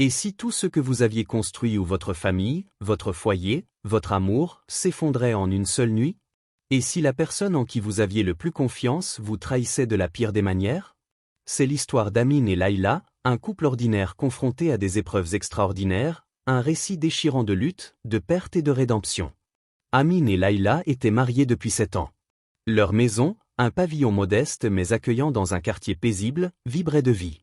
Et si tout ce que vous aviez construit ou votre famille, votre foyer, votre amour, s'effondrait en une seule nuit? Et si la personne en qui vous aviez le plus confiance vous trahissait de la pire des manières? C'est l'histoire d'Amin et Layla, un couple ordinaire confronté à des épreuves extraordinaires, un récit déchirant de lutte, de perte et de rédemption. Amin et Layla étaient mariés depuis 7 ans. Leur maison, un pavillon modeste mais accueillant dans un quartier paisible, vibrait de vie.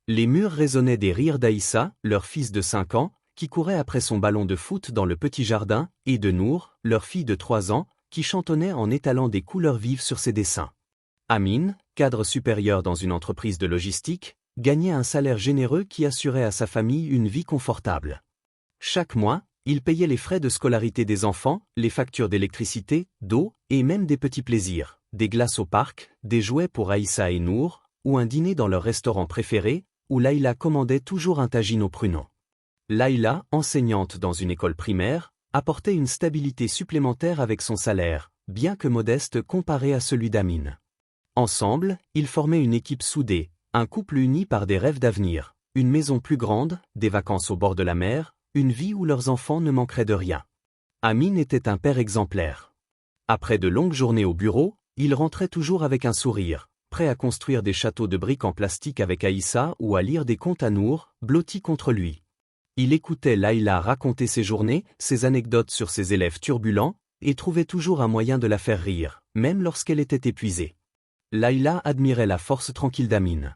Les murs résonnaient des rires d'Aïssa, leur fils de 5 ans, qui courait après son ballon de foot dans le petit jardin, et de Nour, leur fille de 3 ans, qui chantonnait en étalant des couleurs vives sur ses dessins. Amin, cadre supérieur dans une entreprise de logistique, gagnait un salaire généreux qui assurait à sa famille une vie confortable. Chaque mois, il payait les frais de scolarité des enfants, les factures d'électricité, d'eau, et même des petits plaisirs, des glaces au parc, des jouets pour Aïssa et Nour, ou un dîner dans leur restaurant préféré, où Layla commandait toujours un tagine au pruneau. Layla, enseignante dans une école primaire, apportait une stabilité supplémentaire avec son salaire, bien que modeste comparé à celui d'Amin. Ensemble, ils formaient une équipe soudée, un couple uni par des rêves d'avenir, une maison plus grande, des vacances au bord de la mer, une vie où leurs enfants ne manqueraient de rien. Amin était un père exemplaire. Après de longues journées au bureau, il rentrait toujours avec un sourire, prêt à construire des châteaux de briques en plastique avec Aïssa ou à lire des contes à Nour, blotti contre lui. Il écoutait Layla raconter ses journées, ses anecdotes sur ses élèves turbulents, et trouvait toujours un moyen de la faire rire, même lorsqu'elle était épuisée. Layla admirait la force tranquille d'Amin.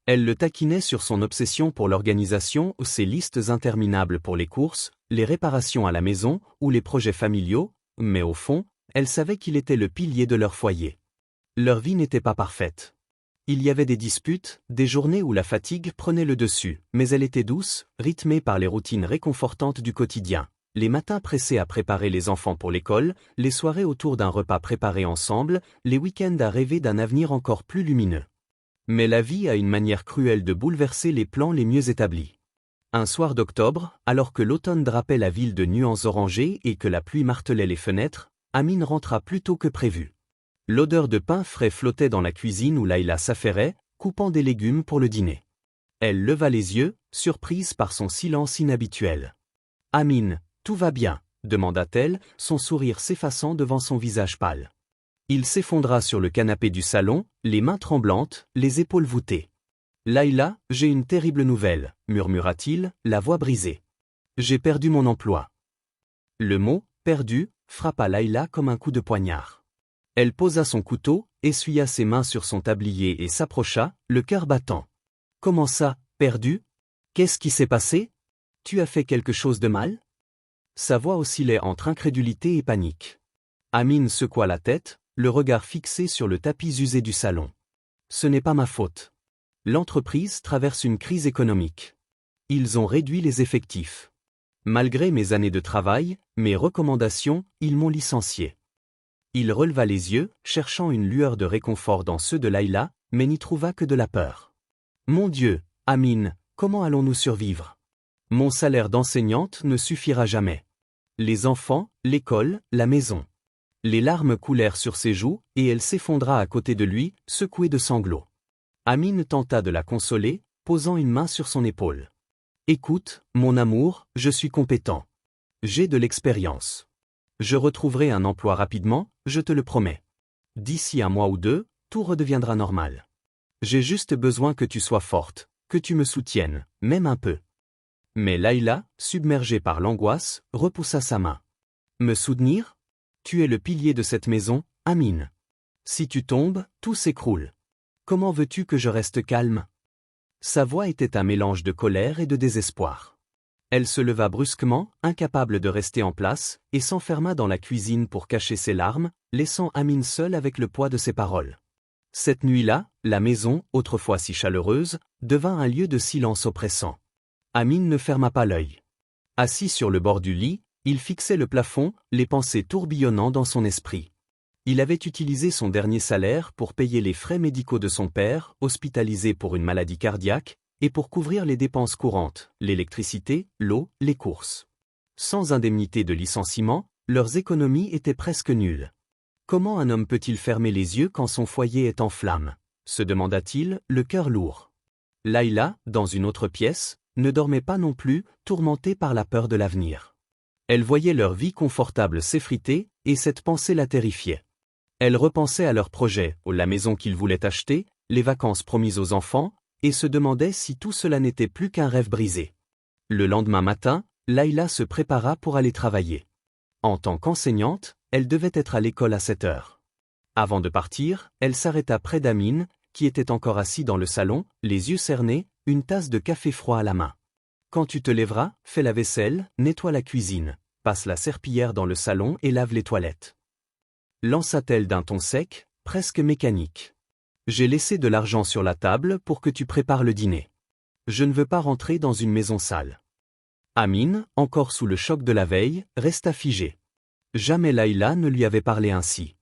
Elle le taquinait sur son obsession pour l'organisation, ses listes interminables pour les courses, les réparations à la maison ou les projets familiaux, mais au fond, elle savait qu'il était le pilier de leur foyer. Leur vie n'était pas parfaite. Il y avait des disputes, des journées où la fatigue prenait le dessus, mais elle était douce, rythmée par les routines réconfortantes du quotidien. Les matins pressés à préparer les enfants pour l'école, les soirées autour d'un repas préparé ensemble, les week-ends à rêver d'un avenir encore plus lumineux. Mais la vie a une manière cruelle de bouleverser les plans les mieux établis. Un soir d'octobre, alors que l'automne drapait la ville de nuances orangées et que la pluie martelait les fenêtres, Amin rentra plus tôt que prévu. L'odeur de pain frais flottait dans la cuisine où Layla s'affairait, coupant des légumes pour le dîner. Elle leva les yeux, surprise par son silence inhabituel. « Amin, tout va bien ?» demanda-t-elle, son sourire s'effaçant devant son visage pâle. Il s'effondra sur le canapé du salon, les mains tremblantes, les épaules voûtées. « Layla, j'ai une terrible nouvelle » murmura-t-il, la voix brisée. « J'ai perdu mon emploi. » Le mot « perdu » frappa Layla comme un coup de poignard. Elle posa son couteau, essuya ses mains sur son tablier et s'approcha, le cœur battant. « Comment ça, perdu? Qu'est-ce qui s'est passé? Tu as fait quelque chose de mal ?» Sa voix oscillait entre incrédulité et panique. Amin secoua la tête, le regard fixé sur le tapis usé du salon. « Ce n'est pas ma faute. L'entreprise traverse une crise économique. Ils ont réduit les effectifs. Malgré mes années de travail, mes recommandations, ils m'ont licencié. » Il releva les yeux, cherchant une lueur de réconfort dans ceux de Layla, mais n'y trouva que de la peur. « Mon Dieu, Amin, comment allons-nous survivre? Mon salaire d'enseignante ne suffira jamais. Les enfants, l'école, la maison. » Les larmes coulèrent sur ses joues, et elle s'effondra à côté de lui, secouée de sanglots. Amin tenta de la consoler, posant une main sur son épaule. « Écoute, mon amour, je suis compétent. J'ai de l'expérience. Je retrouverai un emploi rapidement, je te le promets. D'ici 1 mois ou 2, tout redeviendra normal. J'ai juste besoin que tu sois forte, que tu me soutiennes, même un peu. » Mais Layla, submergée par l'angoisse, repoussa sa main. « Me soutenir? Tu es le pilier de cette maison, Amin. Si tu tombes, tout s'écroule. Comment veux-tu que je reste calme? » Sa voix était un mélange de colère et de désespoir. Elle se leva brusquement, incapable de rester en place, et s'enferma dans la cuisine pour cacher ses larmes, laissant Amin seul avec le poids de ses paroles. Cette nuit-là, la maison, autrefois si chaleureuse, devint un lieu de silence oppressant. Amin ne ferma pas l'œil. Assis sur le bord du lit, il fixait le plafond, les pensées tourbillonnant dans son esprit. Il avait utilisé son dernier salaire pour payer les frais médicaux de son père, hospitalisé pour une maladie cardiaque, et pour couvrir les dépenses courantes, l'électricité, l'eau, les courses. Sans indemnité de licenciement, leurs économies étaient presque nulles. Comment un homme peut-il fermer les yeux quand son foyer est en flammes? Se demanda-t-il, le cœur lourd. Layla, dans une autre pièce, ne dormaient pas non plus, tourmentées par la peur de l'avenir. Elle voyait leur vie confortable s'effriter, et cette pensée la terrifiait. Elle repensait à leurs projets, la maison qu'ils voulaient acheter, les vacances promises aux enfants, et se demandait si tout cela n'était plus qu'un rêve brisé. Le lendemain matin, Layla se prépara pour aller travailler. En tant qu'enseignante, elle devait être à l'école à 7 heures. Avant de partir, elle s'arrêta près d'Amine, qui était encore assis dans le salon, les yeux cernés, une tasse de café froid à la main. Quand tu te lèveras, fais la vaisselle, nettoie la cuisine, passe la serpillière dans le salon et lave les toilettes. Lança-t-elle d'un ton sec, presque mécanique. J'ai laissé de l'argent sur la table pour que tu prépares le dîner. Je ne veux pas rentrer dans une maison sale. Amine, encore sous le choc de la veille, resta figée. Jamais Layla ne lui avait parlé ainsi.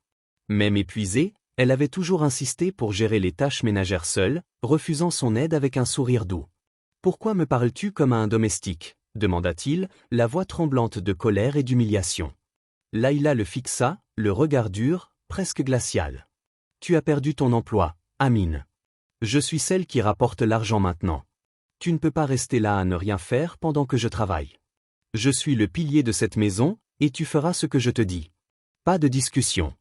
Même épuisée, elle avait toujours insisté pour gérer les tâches ménagères seule, refusant son aide avec un sourire doux. « Pourquoi me parles-tu comme à un domestique ?» demanda-t-il, la voix tremblante de colère et d'humiliation. Layla le fixa, le regard dur, presque glacial. « Tu as perdu ton emploi, Amine. Je suis celle qui rapporte l'argent maintenant. Tu ne peux pas rester là à ne rien faire pendant que je travaille. Je suis le pilier de cette maison, et tu feras ce que je te dis. Pas de discussion. »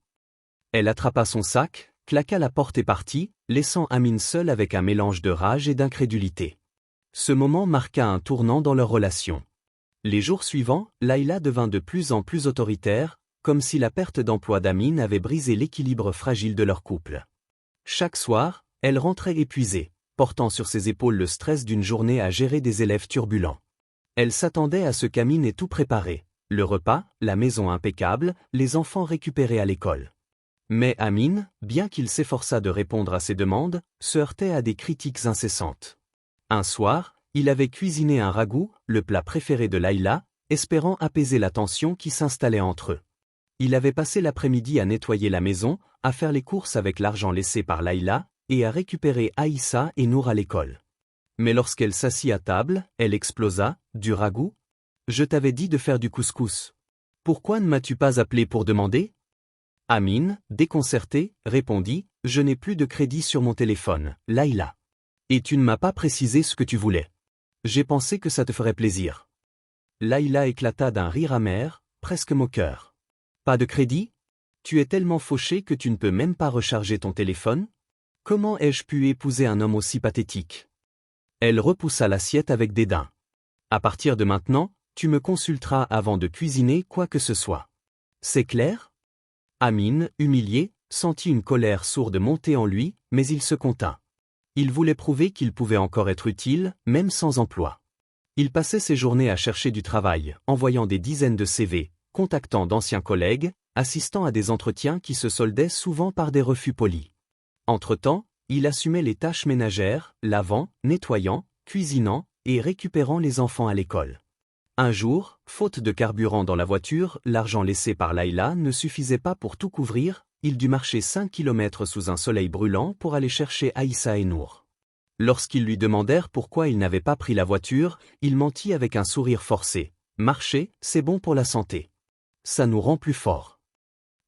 Elle attrapa son sac, claqua la porte et partit, laissant Amine seule avec un mélange de rage et d'incrédulité. Ce moment marqua un tournant dans leur relation. Les jours suivants, Layla devint de plus en plus autoritaire, comme si la perte d'emploi d'Amine avait brisé l'équilibre fragile de leur couple. Chaque soir, elle rentrait épuisée, portant sur ses épaules le stress d'une journée à gérer des élèves turbulents. Elle s'attendait à ce qu'Amine ait tout préparé, le repas, la maison impeccable, les enfants récupérés à l'école. Mais Amine, bien qu'il s'efforçât de répondre à ses demandes, se heurtait à des critiques incessantes. Un soir, il avait cuisiné un ragoût, le plat préféré de Layla, espérant apaiser la tension qui s'installait entre eux. Il avait passé l'après-midi à nettoyer la maison, à faire les courses avec l'argent laissé par Layla, et à récupérer Aïssa et Nour à l'école. Mais lorsqu'elle s'assit à table, elle explosa. « Du ragoût ? Je t'avais dit de faire du couscous. Pourquoi ne m'as-tu pas appelé pour demander ?» Amine, déconcerté, répondit « Je n'ai plus de crédit sur mon téléphone, Layla. Et tu ne m'as pas précisé ce que tu voulais. J'ai pensé que ça te ferait plaisir. » Layla éclata d'un rire amer, presque moqueur. « Pas de crédit ? Tu es tellement fauché que tu ne peux même pas recharger ton téléphone ? Comment ai-je pu épouser un homme aussi pathétique ?» Elle repoussa l'assiette avec dédain. « À partir de maintenant, tu me consulteras avant de cuisiner quoi que ce soit. C'est clair ?» Amine, humilié, sentit une colère sourde monter en lui, mais il se contint. Il voulait prouver qu'il pouvait encore être utile, même sans emploi. Il passait ses journées à chercher du travail, envoyant des dizaines de CV, contactant d'anciens collègues, assistant à des entretiens qui se soldaient souvent par des refus polis. Entre-temps, il assumait les tâches ménagères, lavant, nettoyant, cuisinant et récupérant les enfants à l'école. Un jour, faute de carburant dans la voiture, l'argent laissé par Layla ne suffisait pas pour tout couvrir, il dut marcher 5 kilomètres sous un soleil brûlant pour aller chercher Aïssa et Nour. Lorsqu'ils lui demandèrent pourquoi il n'avait pas pris la voiture, il mentit avec un sourire forcé. « Marcher, c'est bon pour la santé. Ça nous rend plus forts. »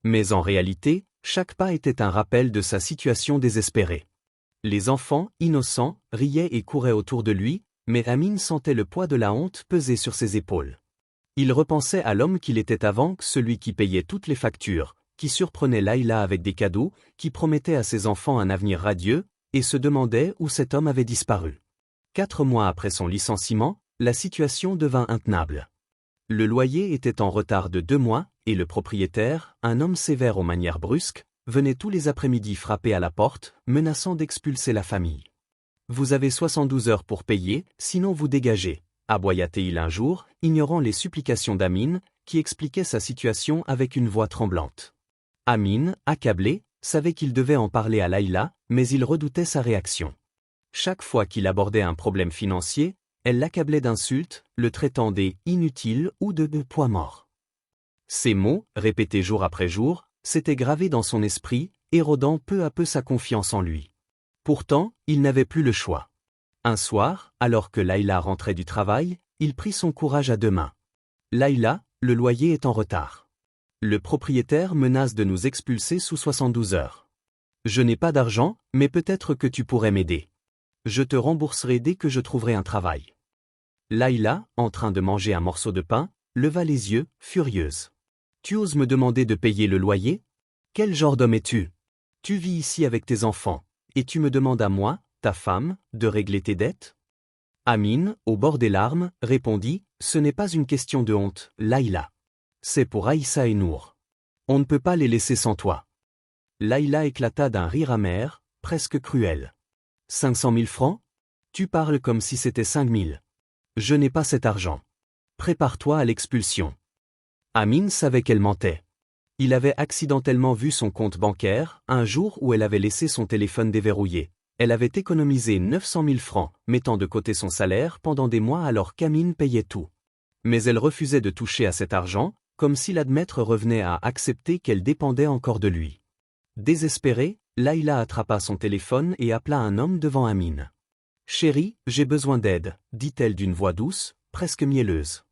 Mais en réalité, chaque pas était un rappel de sa situation désespérée. Les enfants, innocents, riaient et couraient autour de lui, mais Amine sentait le poids de la honte peser sur ses épaules. Il repensait à l'homme qu'il était avant, celui qui payait toutes les factures, qui surprenait Layla avec des cadeaux, qui promettait à ses enfants un avenir radieux, et se demandait où cet homme avait disparu. 4 mois après son licenciement, la situation devint intenable. Le loyer était en retard de 2 mois, et le propriétaire, un homme sévère aux manières brusques, venait tous les après-midi frapper à la porte, menaçant d'expulser la famille. « Vous avez 72 heures pour payer, sinon vous dégagez », aboya-t-il un jour, ignorant les supplications d'Amine, qui expliquait sa situation avec une voix tremblante. Amine, accablé, savait qu'il devait en parler à Layla, mais il redoutait sa réaction. Chaque fois qu'il abordait un problème financier, elle l'accablait d'insultes, le traitant d'« inutile » ou de « poids mort ». Ces mots, répétés jour après jour, s'étaient gravés dans son esprit, érodant peu à peu sa confiance en lui. Pourtant, il n'avait plus le choix. Un soir, alors que Layla rentrait du travail, il prit son courage à 2 mains. « Layla, le loyer est en retard. Le propriétaire menace de nous expulser sous 72 heures. Je n'ai pas d'argent, mais peut-être que tu pourrais m'aider. Je te rembourserai dès que je trouverai un travail. Laïla, en train de manger un morceau de pain, leva les yeux, furieuse. Tu oses me demander de payer le loyer? Quel genre d'homme es-tu? Tu vis ici avec tes enfants, et tu me demandes à moi, ta femme, de régler tes dettes? Amine, au bord des larmes, répondit, ce n'est pas une question de honte, Laïla. C'est pour Aïssa et Nour. On ne peut pas les laisser sans toi. Laïla éclata d'un rire amer, presque cruel. 500 000 francs? Tu parles comme si c'était 5 000. Je n'ai pas cet argent. Prépare-toi à l'expulsion. Amine savait qu'elle mentait. Il avait accidentellement vu son compte bancaire, un jour où elle avait laissé son téléphone déverrouillé. Elle avait économisé 900 000 francs, mettant de côté son salaire pendant des mois alors qu'Amine payait tout. Mais elle refusait de toucher à cet argent, comme si l'admettre revenait à accepter qu'elle dépendait encore de lui. Désespérée, Laïla attrapa son téléphone et appela un homme devant Amine. « Chérie, j'ai besoin d'aide, dit-elle d'une voix douce, presque mielleuse.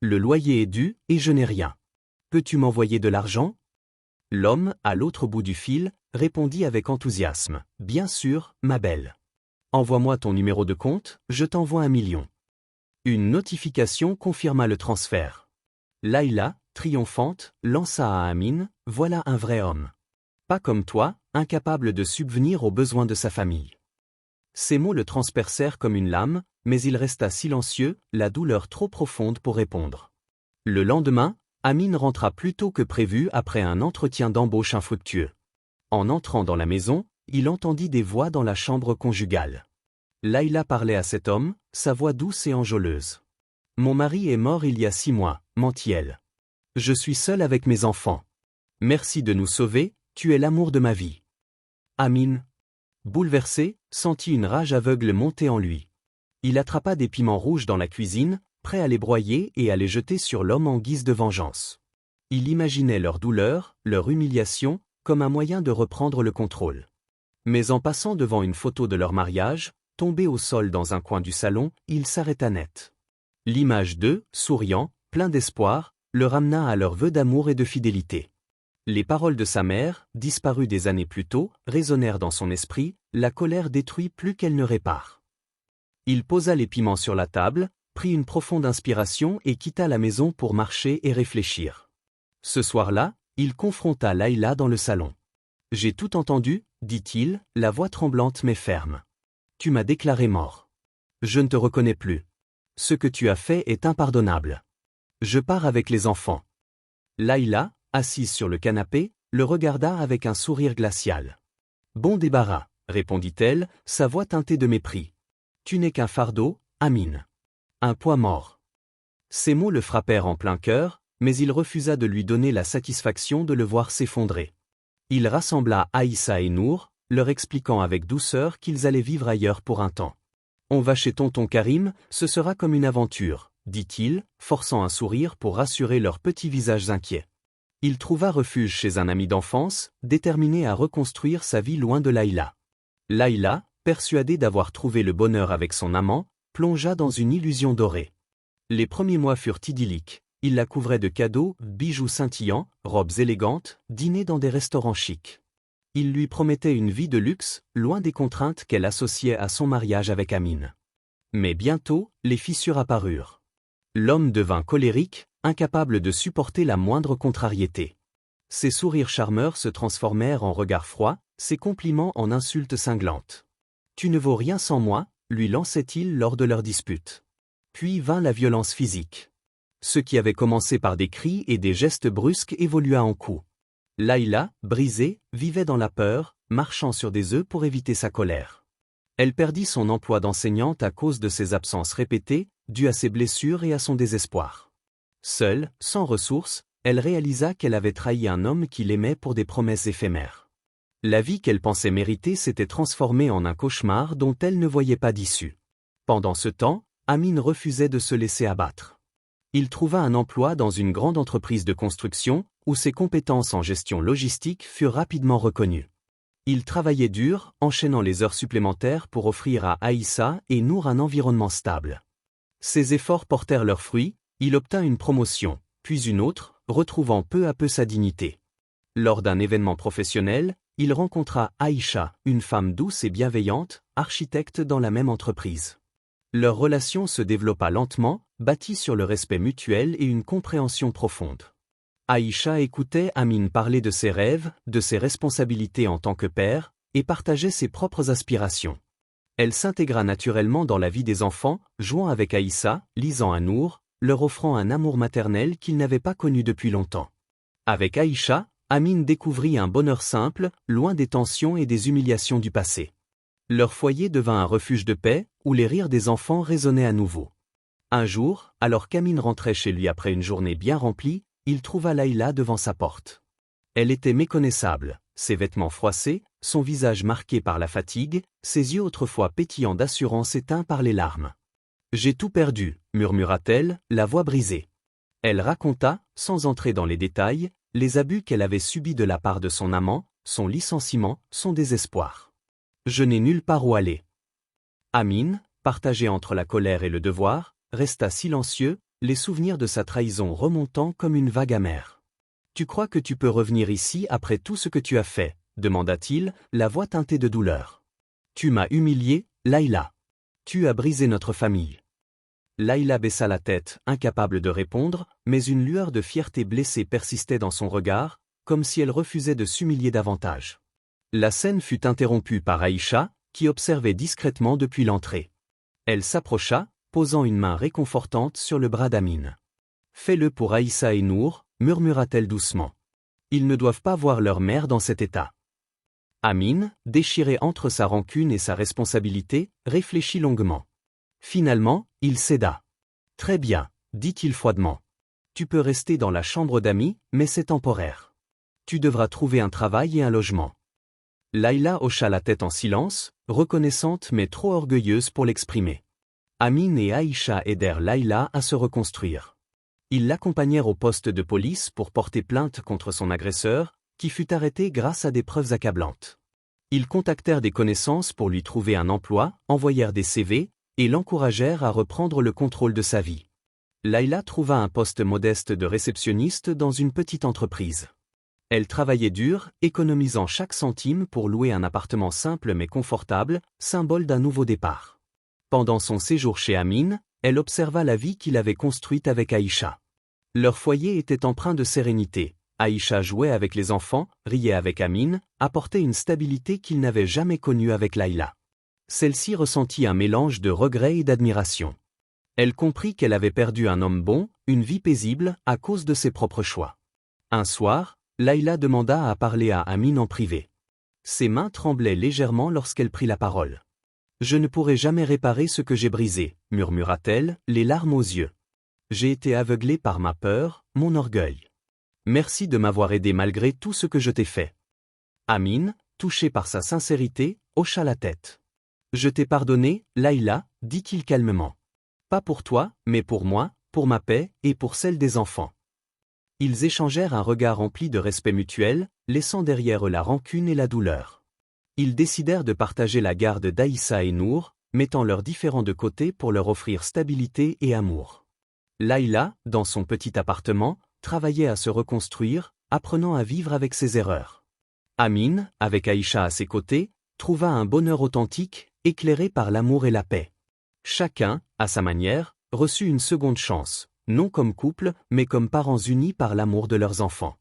Le loyer est dû et je n'ai rien. Peux-tu m'envoyer de l'argent? » L'homme, à l'autre bout du fil, répondit avec enthousiasme. « Bien sûr, ma belle. Envoie-moi ton numéro de compte, je t'envoie 1 million. » Une notification confirma le transfert. Laïla, triomphante, lança à Amine, « Voilà un vrai homme. Pas comme toi, incapable de subvenir aux besoins de sa famille. » Ces mots le transpercèrent comme une lame, mais il resta silencieux, la douleur trop profonde pour répondre. Le lendemain, Amine rentra plus tôt que prévu après un entretien d'embauche infructueux. En entrant dans la maison, il entendit des voix dans la chambre conjugale. Laïla parlait à cet homme, sa voix douce et enjôleuse. « Mon mari est mort il y a 6 mois, mentit-elle. Je suis seule avec mes enfants. Merci de nous sauver, tu es l'amour de ma vie. » Amine, bouleversé, sentit une rage aveugle monter en lui. Il attrapa des piments rouges dans la cuisine, prêt à les broyer et à les jeter sur l'homme en guise de vengeance. Il imaginait leur douleur, leur humiliation, comme un moyen de reprendre le contrôle. Mais en passant devant une photo de leur mariage, tombée au sol dans un coin du salon, il s'arrêta net. L'image d'eux, souriant, plein d'espoir, le ramena à leurs vœux d'amour et de fidélité. Les paroles de sa mère, disparues des années plus tôt, résonnèrent dans son esprit, la colère détruit plus qu'elle ne répare. Il posa les piments sur la table, prit une profonde inspiration et quitta la maison pour marcher et réfléchir. Ce soir-là, il confronta Laïla dans le salon. « J'ai tout entendu, dit-il, la voix tremblante mais ferme. Tu m'as déclaré mort. Je ne te reconnais plus. Ce que tu as fait est impardonnable. Je pars avec les enfants. » Laïla, assise sur le canapé, le regarda avec un sourire glacial. « Bon débarras, » répondit-elle, sa voix teintée de mépris. « Tu n'es qu'un fardeau, Amine. Un poids mort. » Ces mots le frappèrent en plein cœur, mais il refusa de lui donner la satisfaction de le voir s'effondrer. Il rassembla Aïssa et Nour, leur expliquant avec douceur qu'ils allaient vivre ailleurs pour un temps. « On va chez tonton Karim, ce sera comme une aventure, » dit-il, forçant un sourire pour rassurer leurs petits visages inquiets. Il trouva refuge chez un ami d'enfance, déterminé à reconstruire sa vie loin de Laïla. Laïla, persuadée d'avoir trouvé le bonheur avec son amant, plongea dans une illusion dorée. Les premiers mois furent idylliques, il la couvrait de cadeaux, bijoux scintillants, robes élégantes, dîners dans des restaurants chics. Il lui promettait une vie de luxe, loin des contraintes qu'elle associait à son mariage avec Amine. Mais bientôt, les fissures apparurent. L'homme devint colérique, incapable de supporter la moindre contrariété. Ses sourires charmeurs se transformèrent en regards froids, ses compliments en insultes cinglantes. « Tu ne vaux rien sans moi », lui lançait-il lors de leur dispute. Puis vint la violence physique. Ce qui avait commencé par des cris et des gestes brusques évolua en coups. Laïla, brisée, vivait dans la peur, marchant sur des œufs pour éviter sa colère. Elle perdit son emploi d'enseignante à cause de ses absences répétées, dues à ses blessures et à son désespoir. Seule, sans ressources, elle réalisa qu'elle avait trahi un homme qui l'aimait pour des promesses éphémères. La vie qu'elle pensait mériter s'était transformée en un cauchemar dont elle ne voyait pas d'issue. Pendant ce temps, Amine refusait de se laisser abattre. Il trouva un emploi dans une grande entreprise de construction, où ses compétences en gestion logistique furent rapidement reconnues. Il travaillait dur, enchaînant les heures supplémentaires pour offrir à Aïssa et Nour un environnement stable. Ses efforts portèrent leurs fruits, il obtint une promotion, puis une autre, retrouvant peu à peu sa dignité. Lors d'un événement professionnel, il rencontra Aïcha, une femme douce et bienveillante, architecte dans la même entreprise. Leur relation se développa lentement, bâtie sur le respect mutuel et une compréhension profonde. Aïcha écoutait Amin parler de ses rêves, de ses responsabilités en tant que père, et partageait ses propres aspirations. Elle s'intégra naturellement dans la vie des enfants, jouant avec Aïssa, lisant à Nour, leur offrant un amour maternel qu'ils n'avaient pas connu depuis longtemps. Avec Aïcha, Amin découvrit un bonheur simple, loin des tensions et des humiliations du passé. Leur foyer devint un refuge de paix, où les rires des enfants résonnaient à nouveau. Un jour, alors qu'Amin rentrait chez lui après une journée bien remplie, il trouva Layla devant sa porte. Elle était méconnaissable, ses vêtements froissés, son visage marqué par la fatigue, ses yeux autrefois pétillants d'assurance éteints par les larmes. « J'ai tout perdu », murmura-t-elle, la voix brisée. Elle raconta, sans entrer dans les détails, les abus qu'elle avait subis de la part de son amant, son licenciement, son désespoir. « Je n'ai nulle part où aller. » Amin, partagé entre la colère et le devoir, resta silencieux, les souvenirs de sa trahison remontant comme une vague amère. « Tu crois que tu peux revenir ici après tout ce que tu as fait ?» demanda-t-il, la voix teintée de douleur. « Tu m'as humilié, Layla. Tu as brisé notre famille. » Layla baissa la tête, incapable de répondre, mais une lueur de fierté blessée persistait dans son regard, comme si elle refusait de s'humilier davantage. La scène fut interrompue par Aïcha, qui observait discrètement depuis l'entrée. Elle s'approcha, posant une main réconfortante sur le bras d'Amin. « Fais-le pour Aïssa et Nour, murmura-t-elle doucement. Ils ne doivent pas voir leur mère dans cet état. » Amin, déchiré entre sa rancune et sa responsabilité, réfléchit longuement. Finalement, il céda. « Très bien, » dit-il froidement. « Tu peux rester dans la chambre d'amis, mais c'est temporaire. Tu devras trouver un travail et un logement. » Layla hocha la tête en silence, reconnaissante mais trop orgueilleuse pour l'exprimer. Amin et Aïcha aidèrent Layla à se reconstruire. Ils l'accompagnèrent au poste de police pour porter plainte contre son agresseur, qui fut arrêté grâce à des preuves accablantes. Ils contactèrent des connaissances pour lui trouver un emploi, envoyèrent des CV, et l'encouragèrent à reprendre le contrôle de sa vie. Layla trouva un poste modeste de réceptionniste dans une petite entreprise. Elle travaillait dur, économisant chaque centime pour louer un appartement simple mais confortable, symbole d'un nouveau départ. Pendant son séjour chez Amin, elle observa la vie qu'il avait construite avec Aïcha. Leur foyer était empreint de sérénité. Aïcha jouait avec les enfants, riait avec Amin, apportait une stabilité qu'il n'avait jamais connue avec Layla. Celle-ci ressentit un mélange de regret et d'admiration. Elle comprit qu'elle avait perdu un homme bon, une vie paisible, à cause de ses propres choix. Un soir, Layla demanda à parler à Amin en privé. Ses mains tremblaient légèrement lorsqu'elle prit la parole. « Je ne pourrai jamais réparer ce que j'ai brisé, » murmura-t-elle, les larmes aux yeux. « J'ai été aveuglée par ma peur, mon orgueil. Merci de m'avoir aidé malgré tout ce que je t'ai fait. » Amin, touché par sa sincérité, hocha la tête. « Je t'ai pardonné, Layla, » dit-il calmement. « Pas pour toi, mais pour moi, pour ma paix et pour celle des enfants. » Ils échangèrent un regard rempli de respect mutuel, laissant derrière eux la rancune et la douleur. Ils décidèrent de partager la garde d'Aïssa et Nour, mettant leurs différends de côté pour leur offrir stabilité et amour. Layla, dans son petit appartement, travaillait à se reconstruire, apprenant à vivre avec ses erreurs. Amin, avec Aïcha à ses côtés, trouva un bonheur authentique, éclairé par l'amour et la paix. Chacun, à sa manière, reçut une seconde chance, non comme couple, mais comme parents unis par l'amour de leurs enfants.